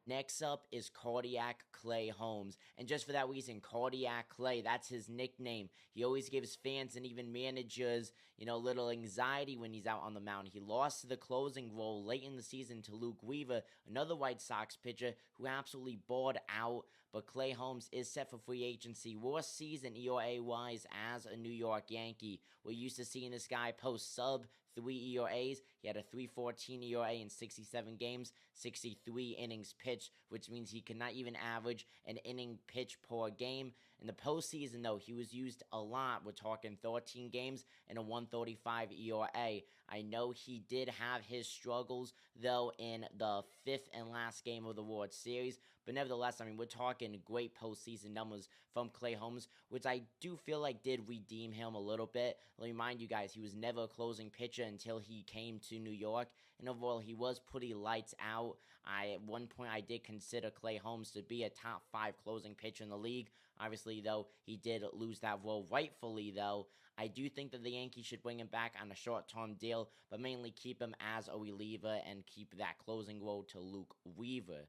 Next up is Cardiac Clay Holmes. And just for that reason, Cardiac Clay, that's his nickname. He always gives fans and even managers, little anxiety when he's out on the mound. He lost the closing role late in the season to Luke Weaver, another White Sox pitcher who absolutely balled out. But Clay Holmes is set for free agency. Worst season ERA-wise as a New York Yankee. We're used to seeing this guy post sub-3 ERAs. He had a 3.14 ERA in 67 games, 63 innings pitched, which means he could not even average an inning pitch per game. In the postseason, though, he was used a lot. We're talking 13 games and a 1.35 ERA. I know he did have his struggles, though, in the fifth and last game of the World Series, but nevertheless, we're talking great postseason numbers from Clay Holmes, which I do feel like did redeem him a little bit. Let me remind you guys, he was never a closing pitcher until he came to New York, and overall, he was pretty lights out. At one point, I did consider Clay Holmes to be a top 5 closing pitcher in the league. Obviously, though, he did lose that role rightfully, though. I do think that the Yankees should bring him back on a short-term deal, but mainly keep him as a reliever and keep that closing role to Luke Weaver.